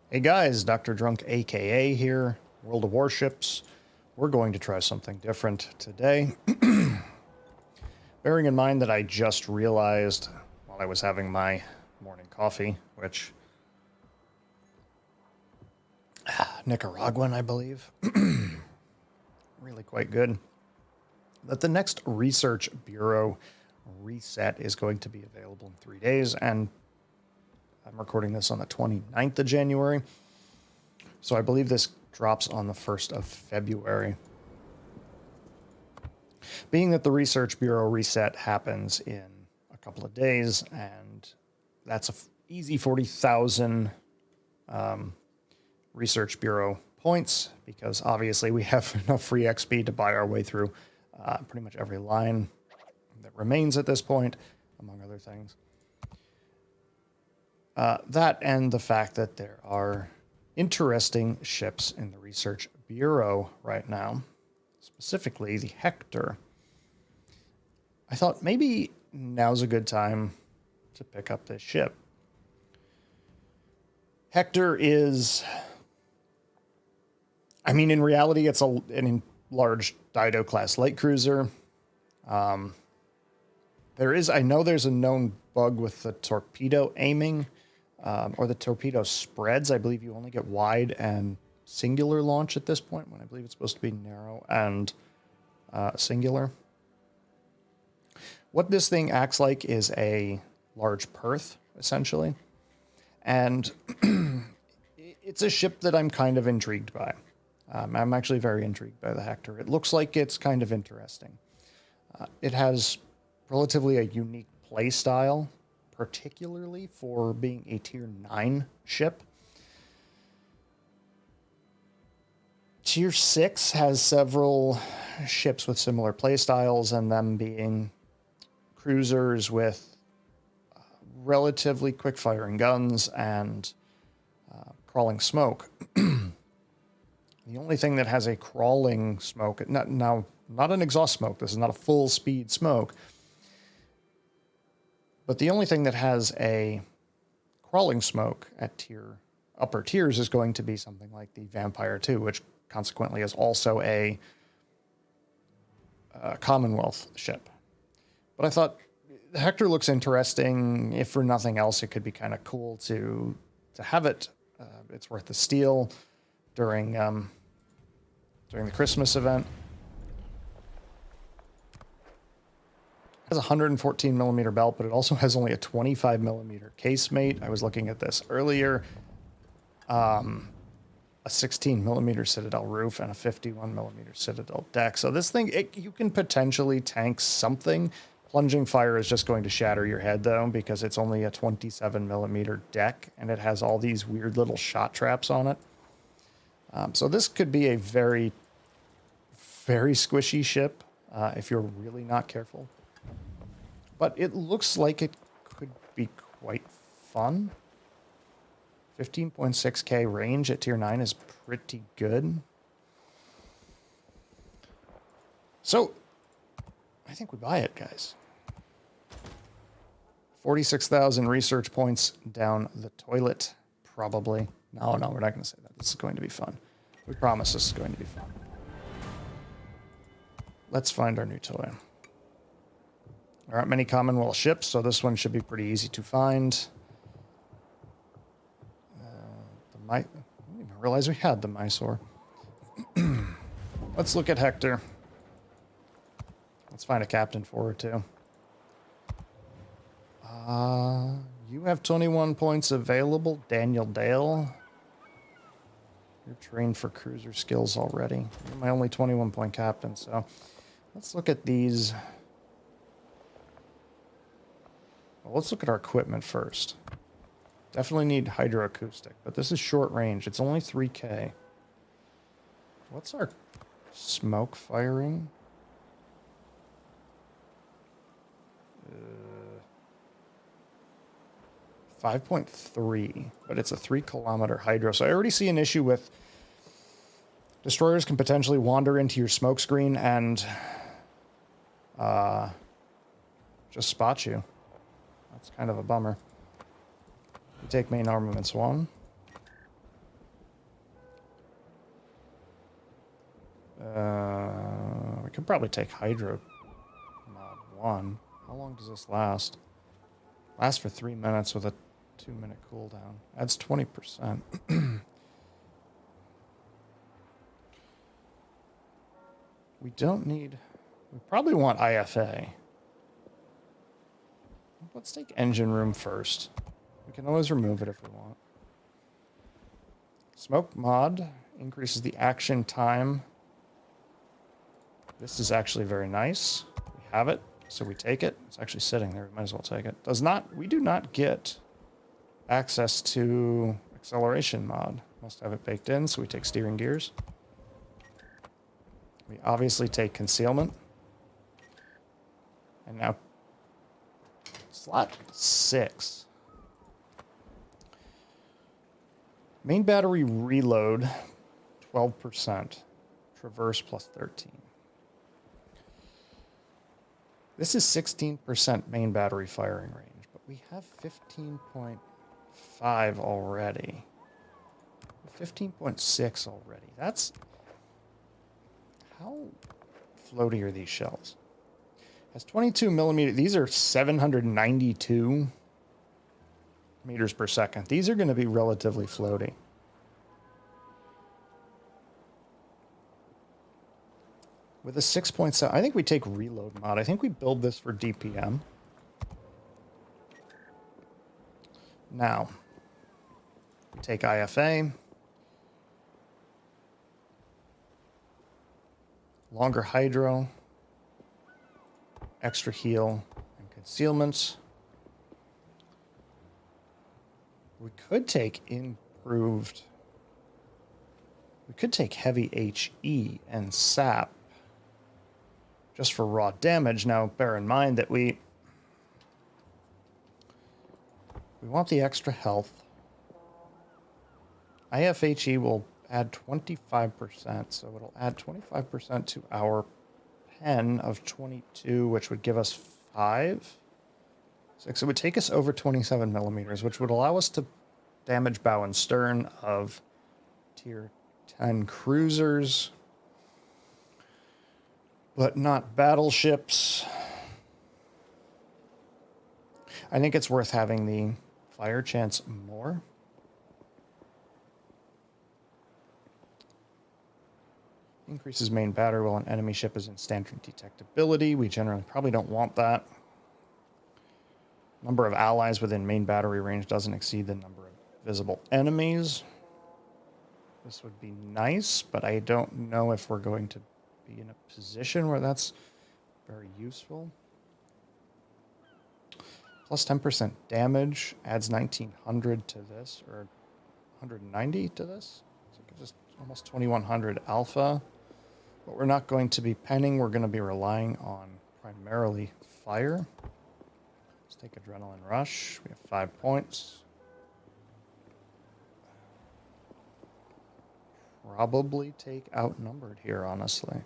Hey guys, Dr. Drunk aka here, World of Warships. We're going to try something different today. Bearing in mind that I just realized while I was having my morning coffee, which Nicaraguan, I believe, really quite good, that the next Research Bureau reset is going to be available in 3 days, and I'm recording this on the 29th of January. So I believe this drops on the 1st of February. Being that the Research Bureau reset happens in a couple of days, and that's a easy 40,000 Research Bureau points, because obviously we have enough free XP to buy our way through pretty much every line that remains at this point, among other things. That and the fact that there are interesting ships in the Research Bureau right now, specifically the Hector. I thought maybe now's a good time to pick up this ship. Hector is, I mean, in reality, it's a large Dido class light cruiser. I know there's a known bug with the torpedo aiming, or the torpedo spreads. I believe you only get wide and singular launch at this point, when I believe it's supposed to be narrow and singular. What this thing acts like is a large Perth, essentially. And it's a ship that I'm kind of intrigued by. I'm actually very intrigued by the Hector. It looks like it's kind of interesting. It has relatively a unique play style, particularly for being a Tier 9 ship. Tier 6 has several ships with similar play styles, and them being cruisers with relatively quick-firing guns and crawling smoke. The only thing that has a crawling smoke, not an exhaust smoke, this is not a full-speed smoke, but the only thing that has a crawling smoke at upper tiers is going to be something like the Vampire 2, which consequently is also a Commonwealth ship. But I thought the Hector looks interesting. If for nothing else, it could be kind of cool to have it. It's worth the steal during the Christmas event. It has a 114 millimeter belt, but it also has only a 25 millimeter casemate. I was looking at this earlier. A 16 millimeter Citadel roof and a 51 millimeter Citadel deck. So this thing, you can potentially tank something. Plunging fire is just going to shatter your head, though, because it's only a 27 millimeter deck, and it has all these weird little shot traps on it. So this could be a very, very squishy ship if you're really not careful. But it looks like it could be quite fun. 15.6k range at Tier 9 is pretty good. So, I think we buy it, guys. 46,000 research points down the toilet, probably. No, we're not going to say that. This is going to be fun. We promise this is going to be fun. Let's find our new toy. There aren't many Commonwealth ships, so this one should be pretty easy to find. I didn't even realize we had the Mysore. Let's look at Hector. Let's find a captain for her, too. You have 21 points available, Daniel Dale. You're trained for cruiser skills already. You're my only 21-point captain, so let's look at these. Well, let's look at our equipment first. Definitely need hydroacoustic, but this is short range. It's only 3k. What's our smoke firing? 5.3, but it's a 3-kilometer hydro. So I already see an issue with destroyers can potentially wander into your smoke screen and just spot you. That's kind of a bummer. We take main armaments 1. We could probably take Hydro mod 1. How long does this last? Lasts for 3 minutes with a 2-minute cooldown. Adds 20%. We don't need... We probably want IFA. Let's take engine room first. We can always remove it if we want. Smoke mod increases the action time. This is actually very nice. We have it, so we take it. It's actually sitting there. We might as well take it. We do not get access to acceleration mod. Must have it baked in, so we take steering gears. We obviously take concealment. And now slot 6. Main battery reload, 12%. Traverse plus 13. This is 16% main battery firing range, but we have 15.5 already. 15.6 already. That's... How floaty are these shells? Has 22 millimeter. These are 792 meters per second. These are going to be relatively floaty. With a 6.7, I think we take reload mod. I think we build this for DPM. Now, we take IFA. Longer hydro. Extra heal and concealments. We could take improved. We could take heavy HE and sap just for raw damage. Now, bear in mind that we want the extra health. IFHE will add 25%, so it'll add 25% to our pen of 22, which would give us 5. 6. It would take us over 27 millimeters, which would allow us to damage bow and stern of tier 10 cruisers, but not battleships. I think it's worth having the fire chance more. Increases main battery while an enemy ship is in standard detectability. We generally probably don't want that. Number of allies within main battery range doesn't exceed the number of visible enemies. This would be nice, but I don't know if we're going to be in a position where that's very useful. Plus 10% damage adds 1900 to this, or 190 to this. So it gives us almost 2100 alpha. But we're not going to be penning. We're going to be relying on primarily fire. Let's take Adrenaline Rush. We have 5 points. Probably take Outnumbered here, honestly.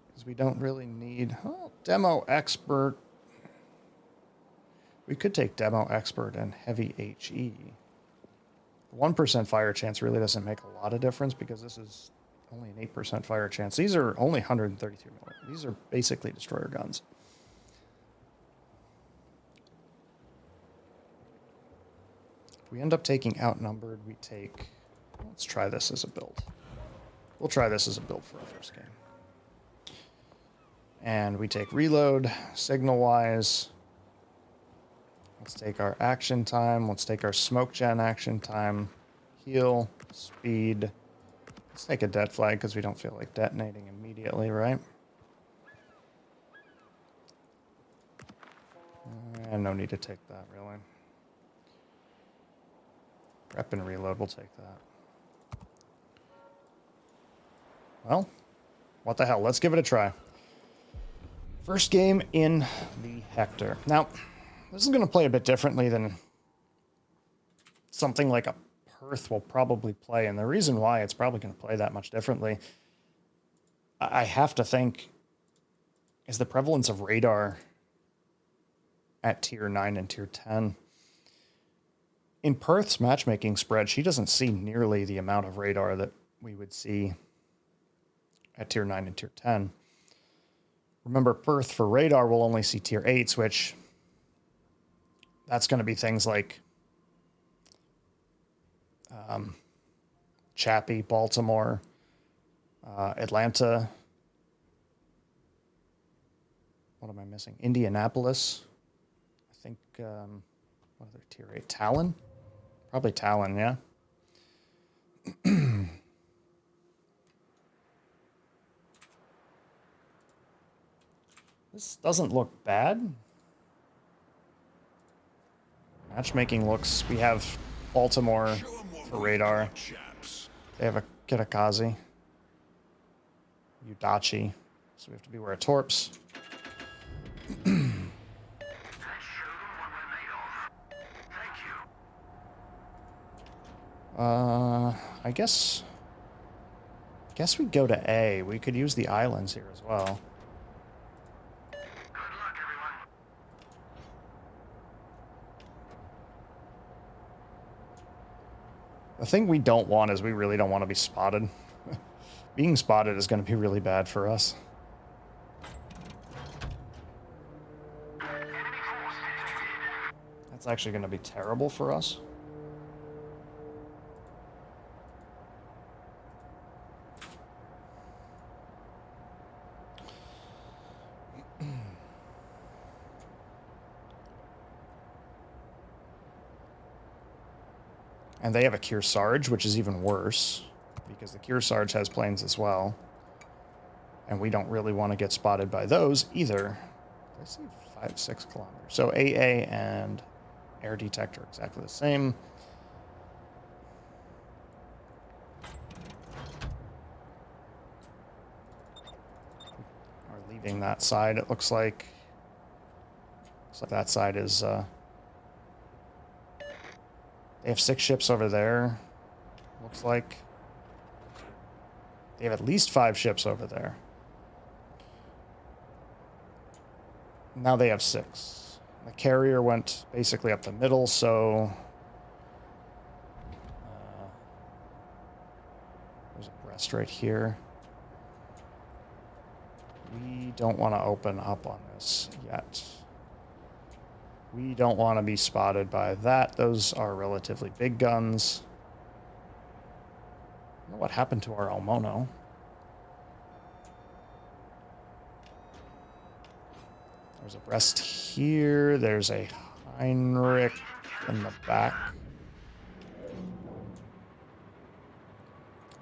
Because we don't really need... Oh, Demo Expert. We could take Demo Expert and Heavy HE. The 1% fire chance really doesn't make a lot of difference because this is only an 8% fire chance. These are only 133 millimeters. These are basically destroyer guns. If we end up taking Outnumbered, we take... Let's try this as a build. We'll try this as a build for our first game. And we take Reload, signal-wise. Let's take our action time. Let's take our smoke gen action time. Heal, speed. Let's take a dead flag because we don't feel like detonating immediately, right? And no need to take that, really. Rep and reload, we'll take that. Well, what the hell? Let's give it a try. First game in the Hector. Now, this is going to play a bit differently than something like a Perth will probably play, and the reason why it's probably going to play that much differently, I have to think, is the prevalence of radar at tier 9 and tier 10. In Perth's matchmaking spread, she doesn't see nearly the amount of radar that we would see at tier 9 and tier 10. Remember, Perth for radar will only see tier 8s, which that's going to be things like Chappie, Baltimore, Atlanta. What am I missing? Indianapolis. I think, what other tier 8? Talon? Probably Talon, yeah. This doesn't look bad. Matchmaking looks... We have Baltimore for radar. They have a Kitakazi. Udachi. So we have to beware of Torps. I guess we go to A. We could use the islands here as well. The thing we don't want is we really don't want to be spotted. Being spotted is going to be really bad for us. That's actually going to be terrible for us. And they have a Kearsarge, which is even worse, because the Kearsarge has planes as well. And we don't really want to get spotted by those either. I see 5-6 kilometers. So AA and air detector exactly the same. We're leaving that side, it looks like. Looks like that side is... They have 6 ships over there, looks like. They have at least 5 ships over there. Now they have 6. The carrier went basically up the middle, so... there's a breast right here. We don't want to open up on this yet. We don't want to be spotted by that. Those are relatively big guns. I don't know what happened to our Almono. There's a breast here. There's a Heinrich in the back.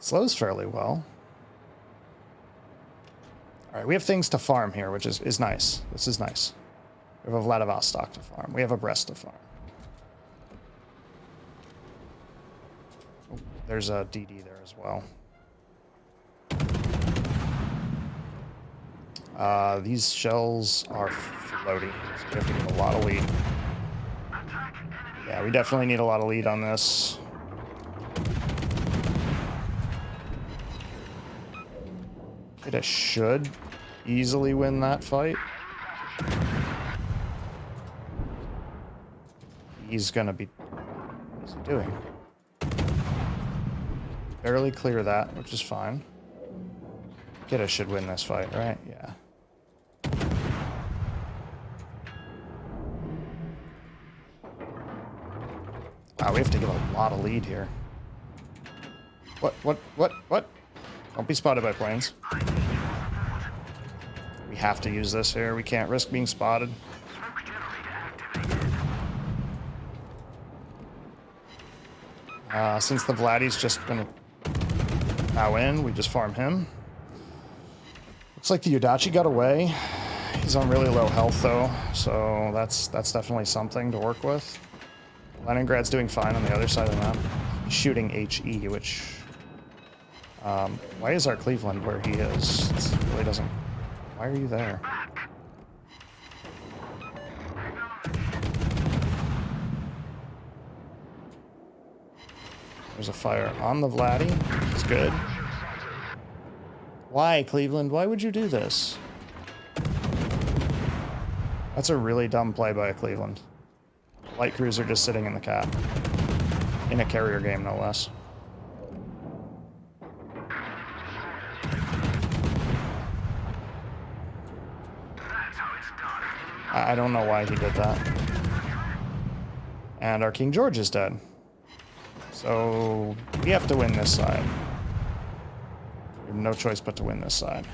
Slows fairly well. All right, we have things to farm here, which is nice. This is nice. We have a Vladivostok to farm. We have a Brest to farm. Oh, there's a DD there as well. These shells are floating, so we have to get a lot of lead. Yeah, we definitely need a lot of lead on this. It should easily win that fight. He's gonna be... What is he doing? Barely clear that, which is fine. Kidda should win this fight, right? Yeah. Wow, we have to give a lot of lead here. What? Don't be spotted by planes. We have to use this here. We can't risk being spotted. Since the Vladdy's just gonna bow in, we just farm him. Looks like the Udachi got away. He's on really low health though, so that's definitely something to work with. Leningrad's doing fine on the other side of the map. He's shooting HE, which... why is our Cleveland where he is? It really doesn't... Why are you there? There's a fire on the Vladdy. It's good. Why, Cleveland? Why would you do this? That's a really dumb play by Cleveland. Light cruiser just sitting in the cap. In a carrier game, no less. I don't know why he did that. And our King George is dead. So we have to win this side. We have no choice but to win this side.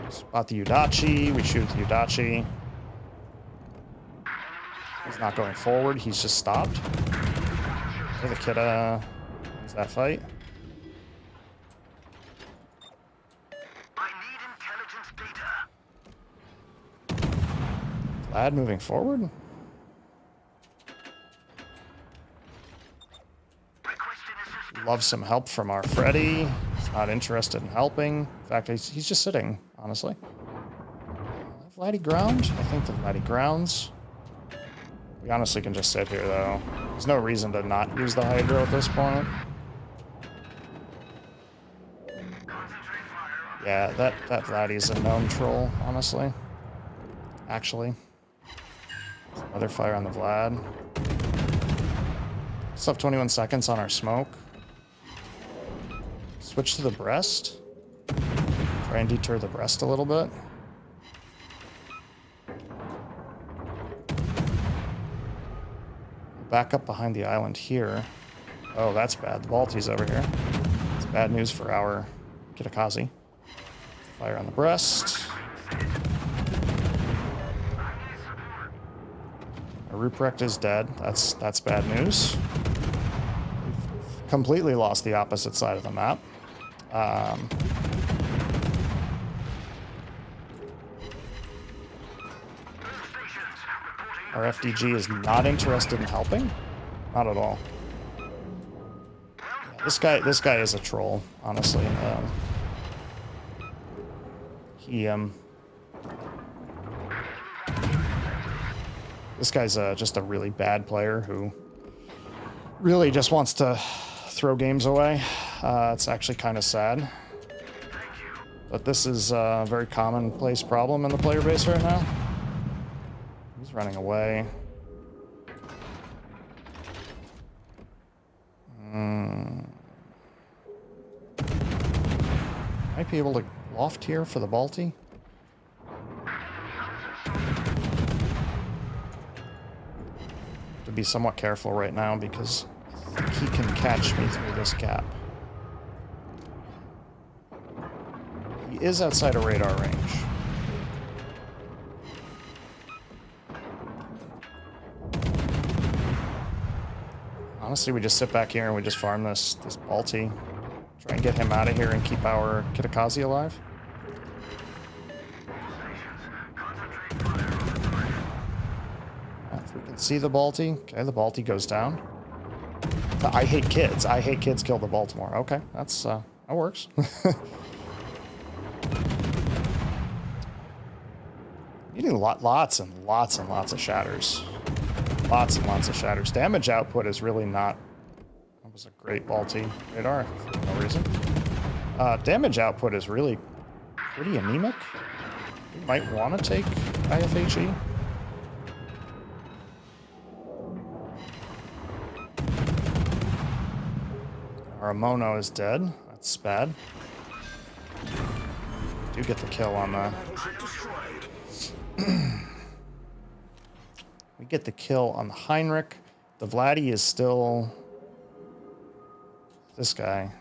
Spot the Udachi. We shoot the Udachi. He's not going forward. He's just stopped. Okay, the Kidda wins that fight. I need intelligence data. Vlad moving forward. Love some help from our Freddy. He's not interested in helping. In fact, he's just sitting, honestly. Vladdy ground? I think the Vladdy grounds. We honestly can just sit here, though. There's no reason to not use the Hydro at this point. Yeah, that Vladdy's a known troll, honestly. Actually. Another fire on the Vlad. Still have 21 seconds on our smoke. Switch to the breast. Try and deter the breast a little bit. Back up behind the island here. Oh, that's bad. The Balti's over here. It's bad news for our Kitakazi. Fire on the breast. Our Ruprecht is dead. That's bad news. We've completely lost the opposite side of the map. Our FDG is not interested in helping. Not at all. Yeah, this guy is a troll, honestly. This guy's just a really bad player who really just wants to throw games away. It's actually kind of sad. But this is a very commonplace problem in the player base right now. He's running away. Might be able to loft here for the Balti. To be somewhat careful right now because he can catch me through this gap. He is outside of radar range. Honestly, we just sit back here and we just farm this Balti. Try and get him out of here and keep our Kitakazi alive. If we can see the Balti. Okay, the Balti goes down. I hate kids. I hate kids kill the Baltimore. Okay, that works. Needing lots and lots of shatters. Lots and lots of shatters. Damage output is really not... That was a great Balti radar for no reason. Damage output is really pretty anemic. You might want to take IFHE. Our Mono is dead. That's bad. Do get the kill on the... We get the kill on the Heinrich. The Vladdy is still... This guy.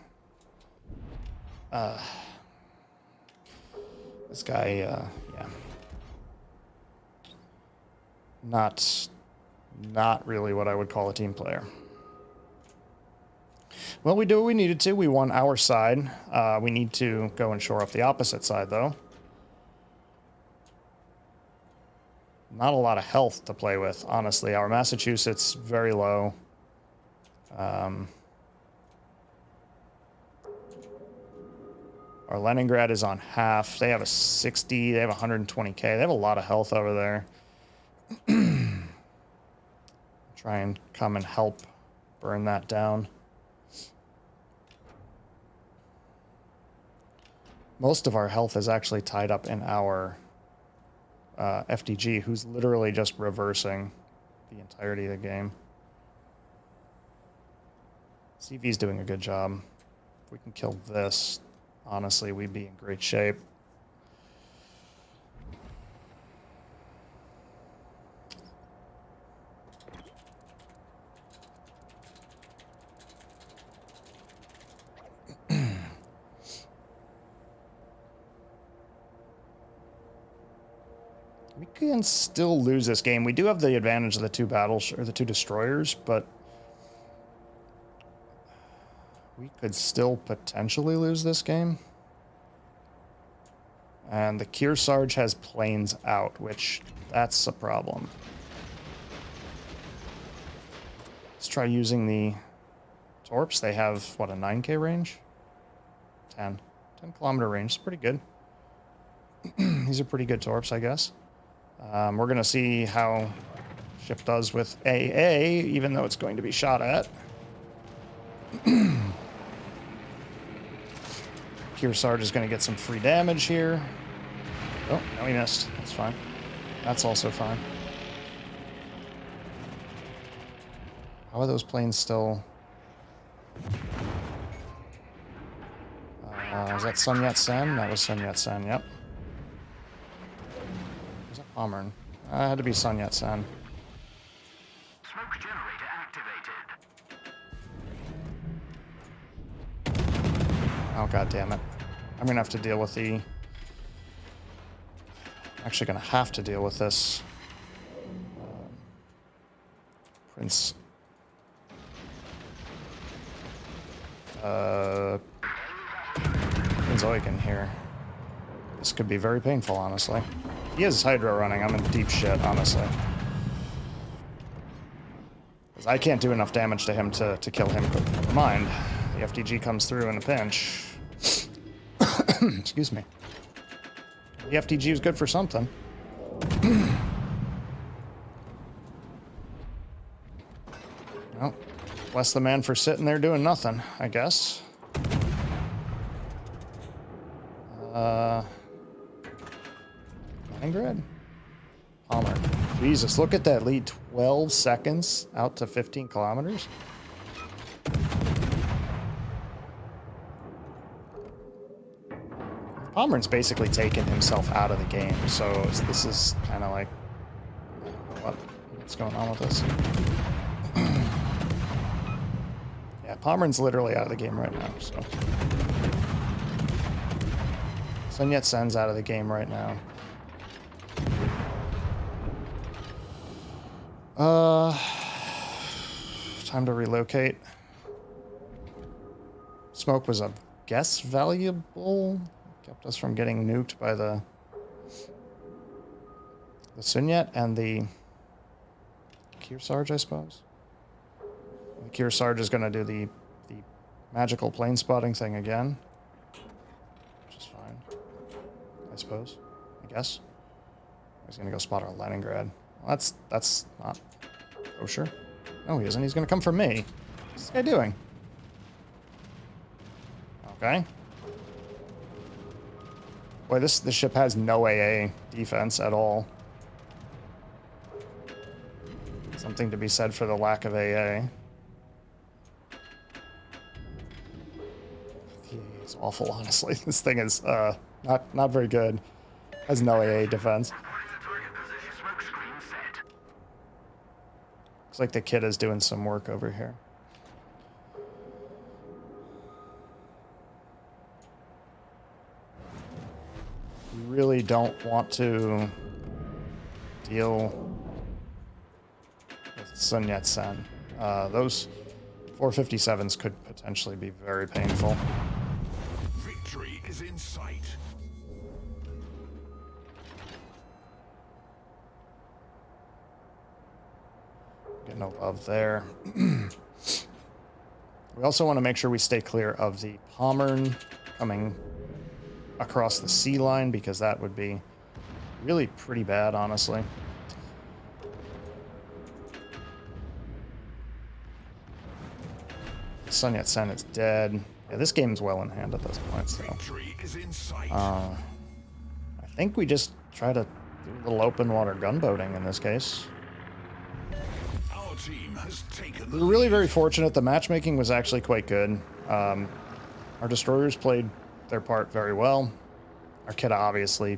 This guy, yeah. Not really what I would call a team player. Well, we did what we needed to. We won our side. We need to go and shore up the opposite side, though. Not a lot of health to play with, honestly. Our Massachusetts, very low. Our Leningrad is on half. They have a 60. They have 120k. They have a lot of health over there. Try and come and help burn that down. Most of our health is actually tied up in our FDG, who's literally just reversing the entirety of the game. CV's doing a good job. If we can kill this, honestly, we'd be in great shape. can still lose this game. We do have the advantage of the two or the two destroyers, but we could still potentially lose this game. And the Kearsarge has planes out, which that's a problem. Let's try using the Torps. They have, what, a 9K range? 10 kilometer range. It's pretty good. These are pretty good Torps, I guess. We're going to see how ship does with AA, even though it's going to be shot at. Kearsarge is going to get some free damage here. Oh, no, he missed. That's fine. That's also fine. How are those planes still... is that Sun Yat-sen? That was Sun Yat-sen, yep. Was that Pommern? It had to be Sun Yat-sen. Smoke generator activated. Oh, god damn it. I'm gonna have to deal with the... Actually gonna have to deal with this. Prince... Prince Eugen here. This could be very painful, honestly. He has Hydra running. I'm in deep shit, honestly. Because I can't do enough damage to him to kill him. Never mind. The FDG comes through in a pinch. Excuse me. The FDG is good for something. Well, bless the man for sitting there doing nothing, I guess. Leningrad? Palmer. Jesus, look at that lead. 12 seconds out to 15 kilometers. Palmer's basically taken himself out of the game, so this is kind of like... What's going on with this? Yeah, Palmer's literally out of the game right now, so... Sun Yat-sen's out of the game right now. Time to relocate. Smoke was, I guess, valuable. Kept us from getting nuked by the Sun Yat and the Kearsarge, I suppose. The Kearsarge is going to do the magical plane spotting thing again. Which is fine. I suppose. I guess. He's going to go spot our Leningrad. Well, that's not kosher. No, he isn't. He's going to come for me. What's this guy doing? Okay. Boy, this ship has no AA defense at all. Something to be said for the lack of AA. It's awful, honestly. This thing is not very good. Has no AA defense. Looks like the kid is doing some work over here. We really don't want to deal with Sun Yat-sen. Those 457s could potentially be very painful. Victory is in sight. Get no love there. We also want to make sure we stay clear of the Pommern coming across the sea line, because that would be really pretty bad, honestly. Sun Yat-sen is dead. Yeah, this game's well in hand at this point, so... I think we just try to do a little open water gunboating in this case. We were really very fortunate. The matchmaking was actually quite good. Our destroyers played their part very well. Our kid obviously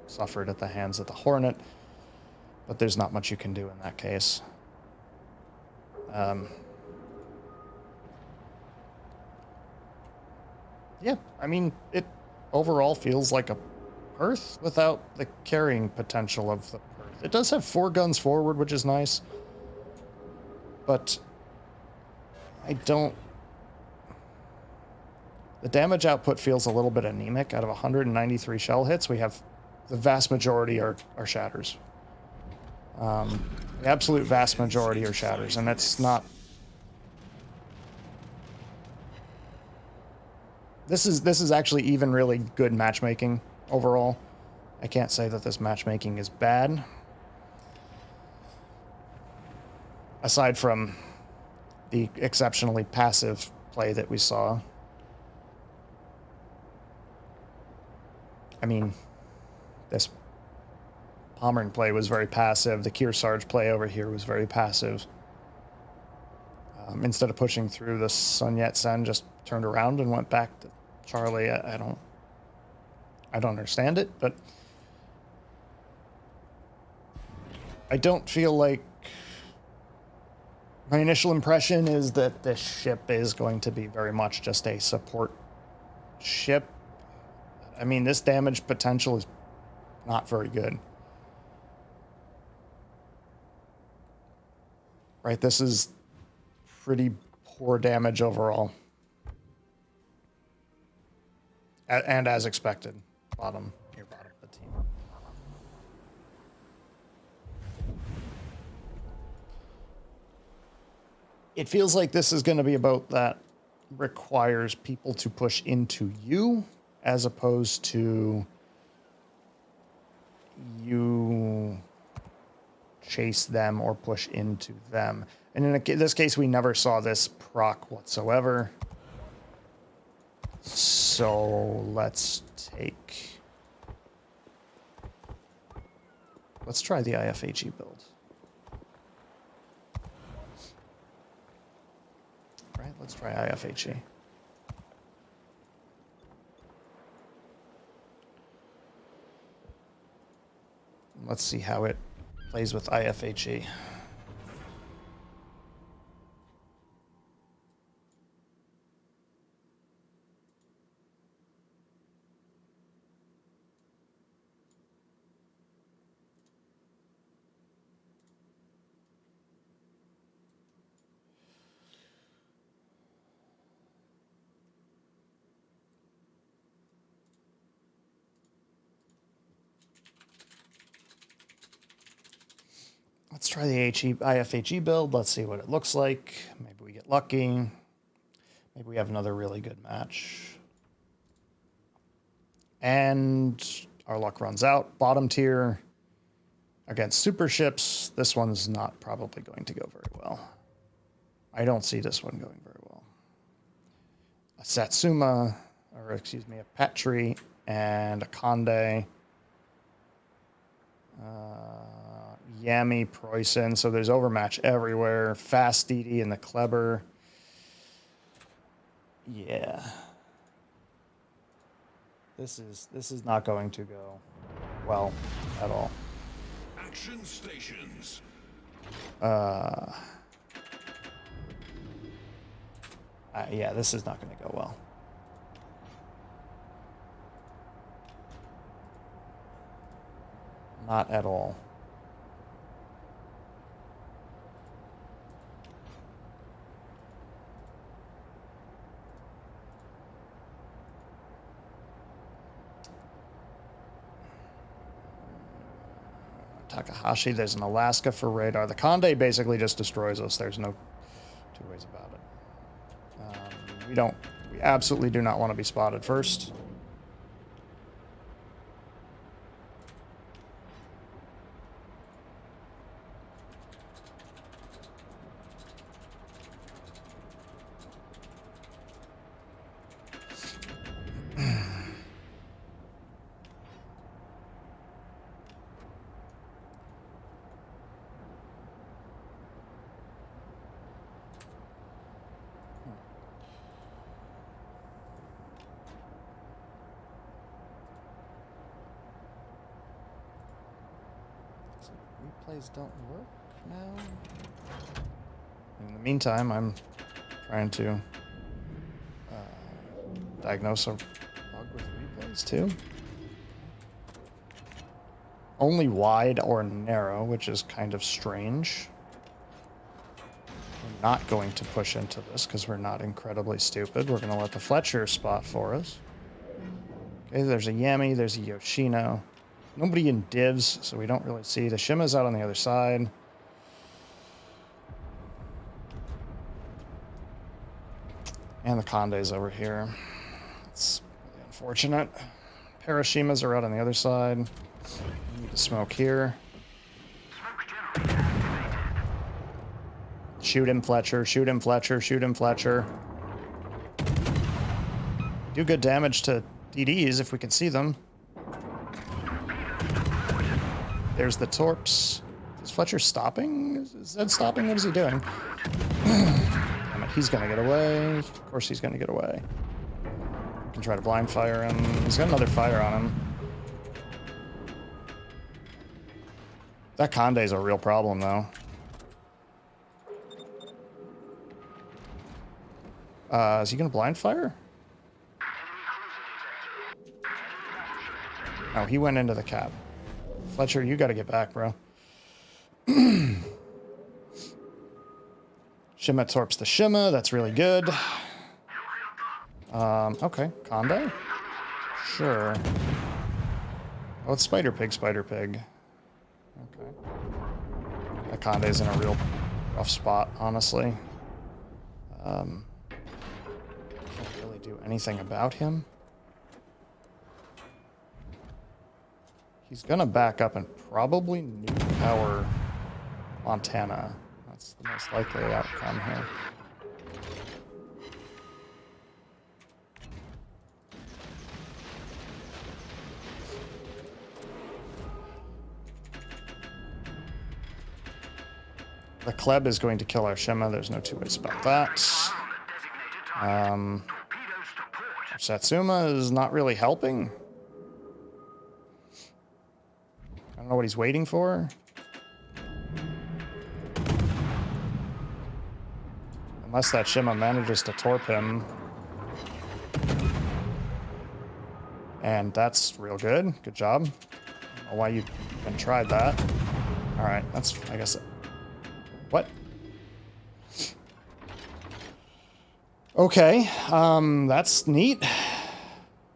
suffered at the hands of the Hornet, but there's not much you can do in that case. Yeah, I mean, it overall feels like a Perth without the carrying potential of the Perth. It does have 4 guns forward, which is nice. But I don't... The damage output feels a little bit anemic. Out of 193 shell hits, we have the vast majority are shatters. The absolute vast majority are shatters, and that's not... This is actually even really good matchmaking overall. I can't say that this matchmaking is bad. Aside from the exceptionally passive play that we saw. I mean, this Pommern play was very passive. The Kearsarge play over here was very passive. Instead of pushing through, the Sun Yat-sen just turned around and went back to Charlie. I don't understand it, but I don't feel like... My initial impression is that this ship is going to be very much just a support ship. I mean, this damage potential is not very good. Right, this is pretty poor damage overall. And as expected, near bottom of the team. It feels like this is going to be about that requires people to push into you as opposed to you chase them or push into them. And in this case, we never saw this proc whatsoever. So let's try the IFHE build. Right, let's try IFHE. Let's see how it plays with IFHE. Let's try the IFHE build. Let's see what it looks like. Maybe we get lucky. Maybe we have another really good match. And our luck runs out. Bottom tier against super ships. This one's not probably going to go very well. I don't see this one going very well. A Satsuma, or excuse me, a Petri and a Conde. Yami, Preussen, so there's overmatch everywhere. Fast DD and the Kleber. Yeah. This is not going to go well at all. Action stations. Yeah, this is not going to go well. Not at all. Takahashi, there's an Alaska for radar. The Conde basically just destroys us. There's no two ways about it. We absolutely do not want to be spotted first. Replays don't work now. In the meantime, I'm trying to diagnose a bug with replays too. only wide or narrow, which is kind of strange. We're not going to push into this because we're not incredibly stupid. We're going to let the Fletcher spot for us. Okay, there's a Yami, there's a Yoshino. Nobody in divs, so we don't really see. The Shima's out on the other side. And the Konde's over here. It's really unfortunate. Parashimas are out on the other side. We need to smoke here. Shoot him, Fletcher. Shoot him, Fletcher. Shoot him, Fletcher. Do good damage to DDs if we can see them. There's the torps. Is Fletcher stopping? Is Zed stopping? What is he doing? Damn it, he's gonna get away. Of course he's gonna get away. We can try to blind fire him. He's got another fire on him. That Konde's a real problem, though. Is he gonna blind fire? Oh, he went into the cap. Fletcher, you gotta get back, bro. Shima torps the Shima. That's really good. Okay. Konde? Sure. Oh, it's Spider Pig, Spider Pig. Okay. That Konde's in a real rough spot, honestly. Can't really do anything about him. He's gonna back up and probably nuke power Montana. That's the most likely outcome here. The Kleb is going to kill our Shima. There's no two ways about that. Our Satsuma is not really helping. I don't know what he's waiting for. Unless that Shima manages to torp him. And that's real good. Good job. I don't know why you even tried that. Alright, that's, I guess... What? Okay, that's neat.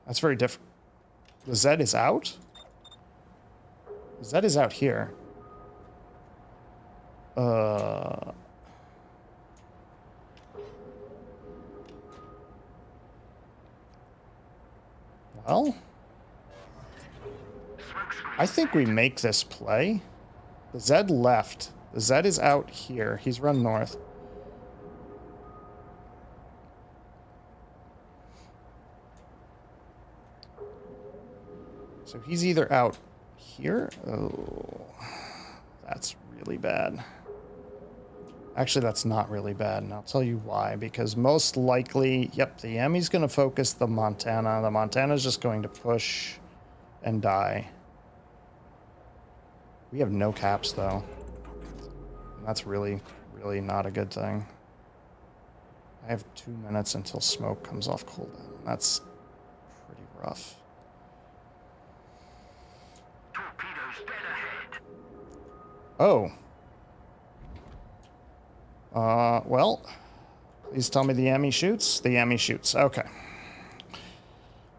That's very different. The Zed is out? The Zed is out here. Well, I think we make this play. The Zed left. The Zed is out here. He's run north. So he's either out here. Oh, that's really bad. Actually, that's not really bad, and I'll tell you why. Because most likely, yep, the Yami's going to focus the Montana. The Montana's just going to push and die. We have no caps, though. And that's really, really not a good thing. I have 2 minutes until smoke comes off cooldown. That's pretty rough. Torpedoes dead ahead. Oh. Well, please tell me the Yami shoots. The Yami shoots. Okay.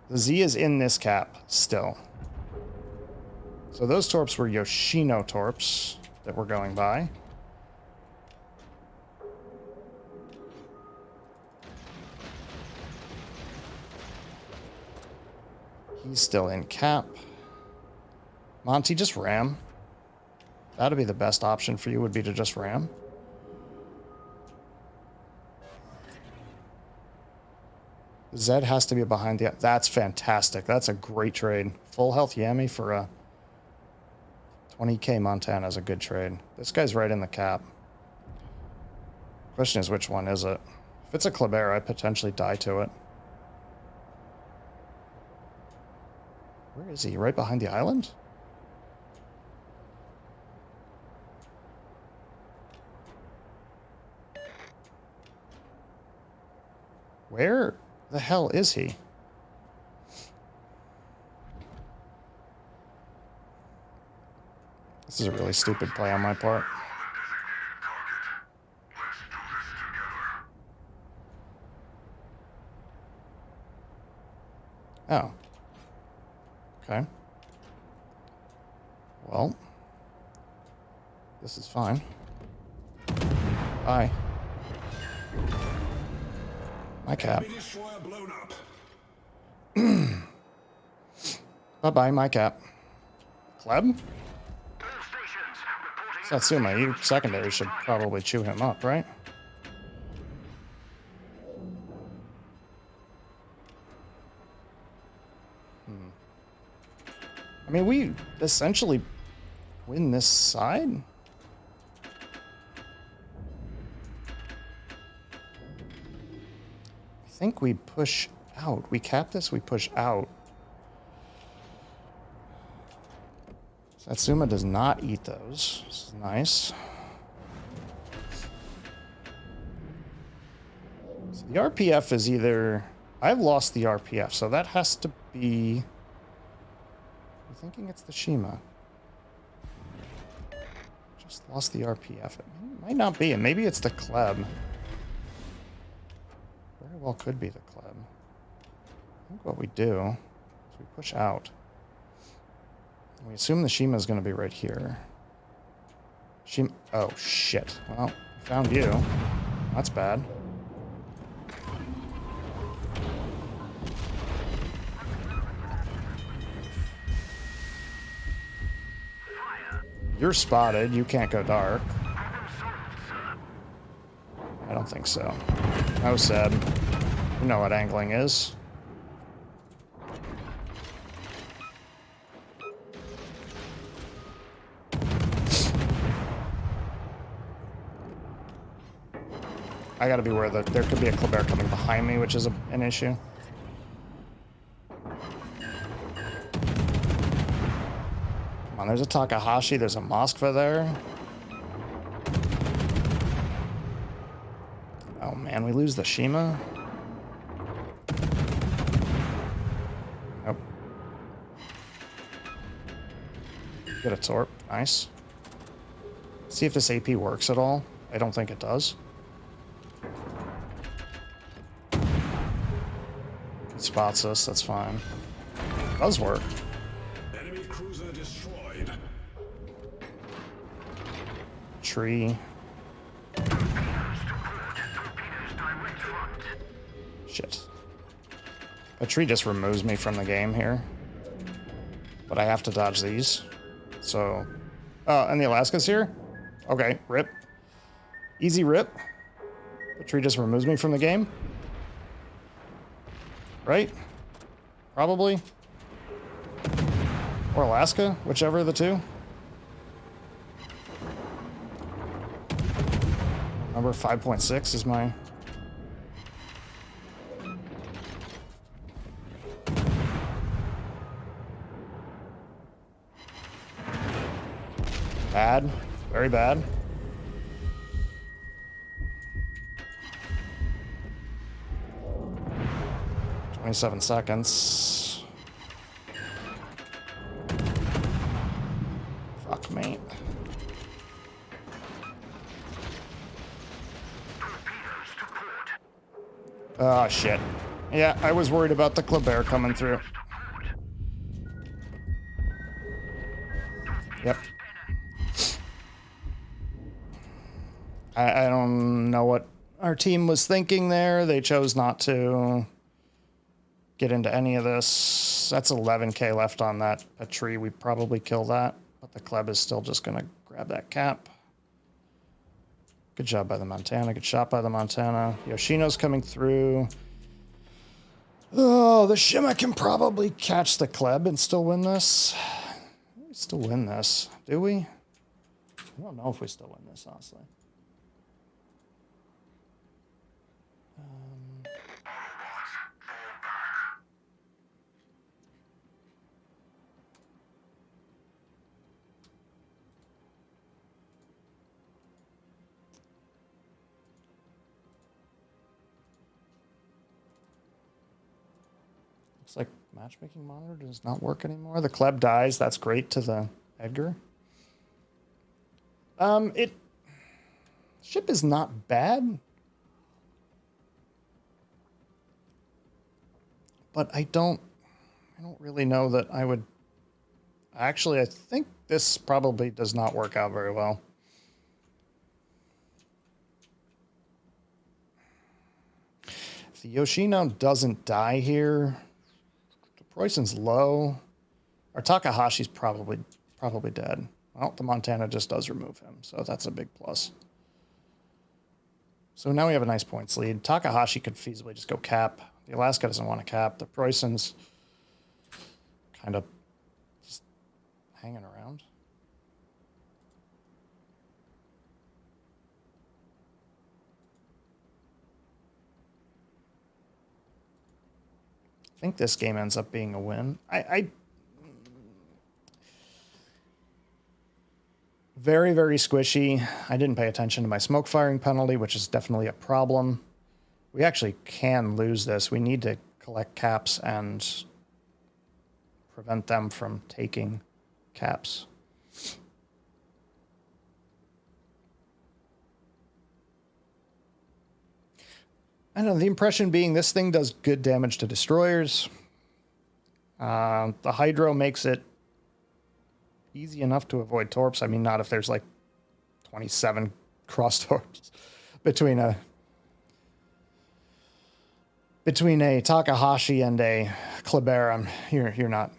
The Z is in this cap still. So those torps were Yoshino torps that we're going by. He's still in cap. Monty, just ram. That'd be the best option for you, would be to just ram. Zed has to be behind the... That's fantastic. That's a great trade. Full health Yami for a 20k Montana is a good trade. This guy's right in the cap. Question is, which one is it? If it's a Kleber, I potentially die to it. Where is he? Right behind the island? Where the hell is he? This is a really stupid play on my part. Oh. Okay. Well. This is fine. Bye. My cap. Enemy destroyer blown up. Bye-bye, my cap. Kleb? All stations reporting. Satsuma, you secondary should probably chew him up, right? I mean, we essentially win this side. I think we push out. We cap this, we push out. Satsuma does not eat those. This is nice. So the RPF is either... I've lost the RPF, so that has to be... I'm thinking it's the Shima. Just lost the RPF. It might not be, and maybe it's the Kleb. Very well could be the Kleb. I think what we do is we push out. We assume the Shima is going to be right here. Shima. Oh, shit. Well, I found you. That's bad. You're spotted. You can't go dark. I don't think so. No, Seb. You know what angling is. I gotta be aware that there could be a Kleber coming behind me, which is an issue. Come on, there's a Takahashi, there's a Moskva there. Oh man, we lose the Shima. Nope. Get a Torp, nice. See if this AP works at all. I don't think it does. Spots us, that's fine. Does work. Enemy cruiser destroyed. Tree. Shit. A tree just removes me from the game here. But I have to dodge these. So... and the Alaska's here? Okay, rip. Easy rip. The tree just removes me from the game. Right? Probably. Or Alaska, whichever of the two. Number 5.6 is my... Bad. Very bad. Seven seconds. Fuck me. Oh shit. Yeah, I was worried about the Kleber coming through. Yep. I don't know what our team was thinking there. They chose not to get into any of this. That's 11k left on that tree. We probably kill that, but the Kleb is still just gonna grab that cap. Good job by the Montana. Good shot by the Montana. Yoshino's coming through. Oh, the Shima can probably catch the Kleb and still win this. We still win this, do we? I don't know if we still win this, honestly. Looks like matchmaking monitor does not work anymore. The Kleb dies. That's great to the Edgar. It ship is not bad, but I don't really know that I would. Actually, I think this probably does not work out very well. If the Yoshino doesn't die here, the Preußen's low. Our Takahashi's probably dead. Well, the Montana just does remove him, so that's a big plus. So now we have a nice points lead. Takahashi could feasibly just go cap. The Alaska doesn't want to cap. The Preußen's kind of just hanging around. I think this game ends up being a win. Very, very squishy. I didn't pay attention to my smoke firing penalty, which is definitely a problem. We actually can lose this. We need to collect caps and prevent them from taking caps. I don't know, the impression being this thing does good damage to destroyers. The Hydro makes it easy enough to avoid torps. I mean, not if there's like 27 cross torps between a Takahashi and a Kleber. You're not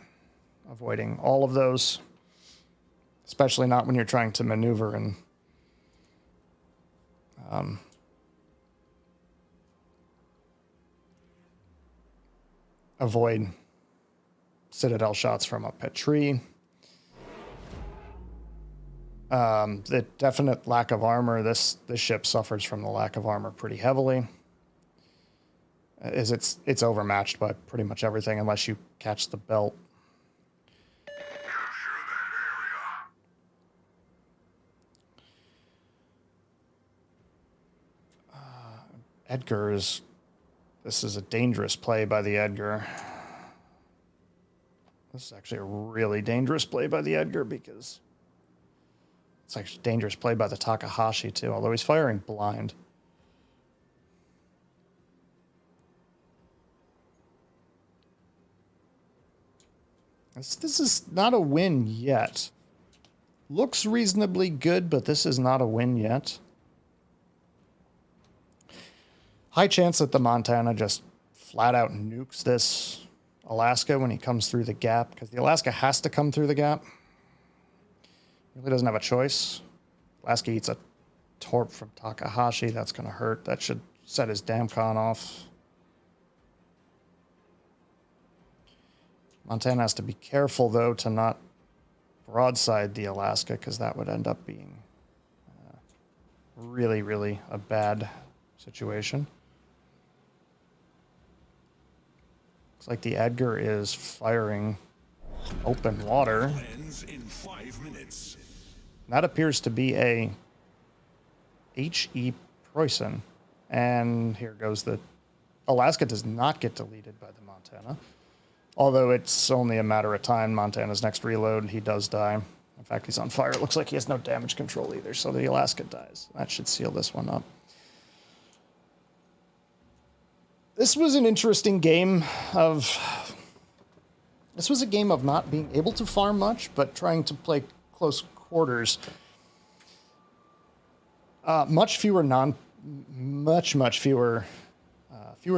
avoiding all of those, especially not when you're trying to maneuver and avoid Citadel shots from up at tree. The definite lack of armor. This ship suffers from the lack of armor pretty heavily. It's overmatched by pretty much everything unless you catch the belt. Edgar is... This is a dangerous play by the Edgar. This is actually a really dangerous play by the Edgar because it's actually a dangerous play by the Takahashi too, although he's firing blind. This is not a win yet. Looks reasonably good, but this is not a win yet. High chance that the Montana just flat out nukes this Alaska when he comes through the gap, because the Alaska has to come through the gap. Really doesn't have a choice. Alaska eats a torp from Takahashi. That's going to hurt. That should set his Damcon off. Montana has to be careful, though, to not broadside the Alaska, because that would end up being really, really a bad situation. Looks like the Edgar is firing open water. Ends in 5 minutes. That appears to be a H.E. Preußen. And here goes the... Alaska does not get deleted by the Montana. Although it's only a matter of time. Montana's next reload, he does die. In fact, he's on fire. It looks like he has no damage control either, so the Alaska dies. That should seal this one up. This was an interesting game of... This was a game of not being able to farm much, but trying to play close quarters. Much fewer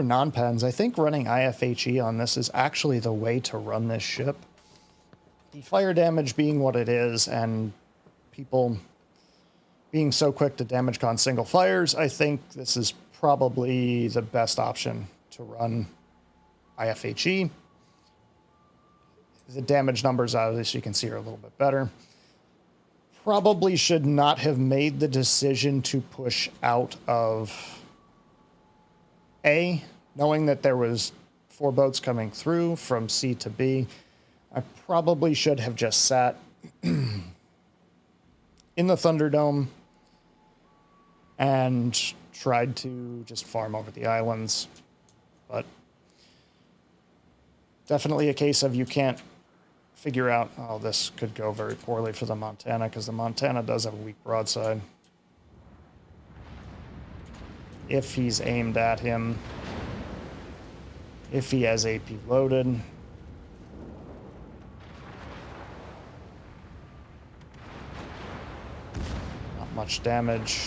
non-pens. I think running IFHE on this is actually the way to run this ship. The fire damage being what it is, and people being so quick to damage con single fires, I think this is probably the best option to run IFHE. The damage numbers, as you can see, are a little bit better. Probably should not have made the decision to push out of A, knowing that there was 4 boats coming through from C to B. I probably should have just sat in the Thunderdome and tried to just farm over the islands. But definitely a case of you can't figure out, oh, this could go very poorly for the Montana, because the Montana does have a weak broadside. If he's aimed at him, if he has AP loaded. Not much damage.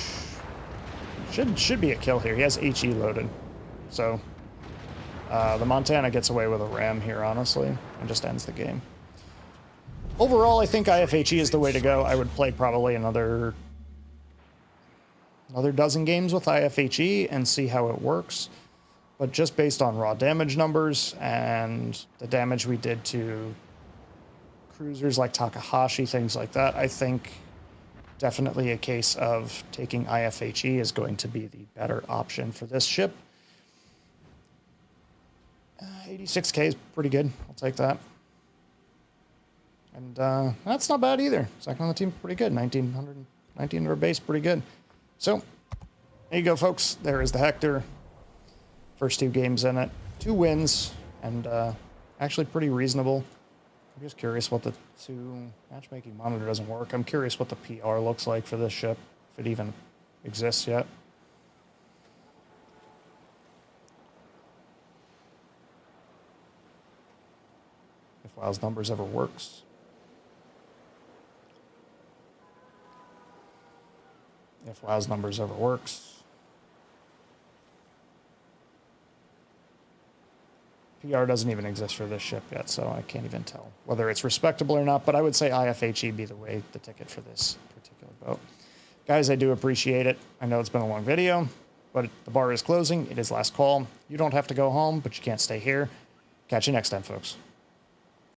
Should be a kill here. He has HE loaded. So the Montana gets away with a ram here, honestly, and just ends the game. Overall, I think IFHE is the way to go. I would play probably another dozen games with IFHE and see how it works. But just based on raw damage numbers and the damage we did to cruisers like Takahashi, things like that, I think definitely a case of taking IFHE is going to be the better option for this ship. 86k is pretty good. I'll take that. And that's not bad either. Second on the team, pretty good. 1900 base, pretty good. So there you go, folks. There is the Hector. First 2 games in it. 2 wins, and actually pretty reasonable. I'm just curious what the 2 matchmaking monitor doesn't work. I'm curious what the PR looks like for this ship, if it even exists yet. If WoW's numbers ever works. If WoW's numbers ever works. PR doesn't even exist for this ship yet, so I can't even tell whether it's respectable or not, but I would say IFHE be the ticket for this particular boat. Guys, I do appreciate it. I know it's been a long video, but the bar is closing. It is last call. You don't have to go home, but you can't stay here. Catch you next time, folks.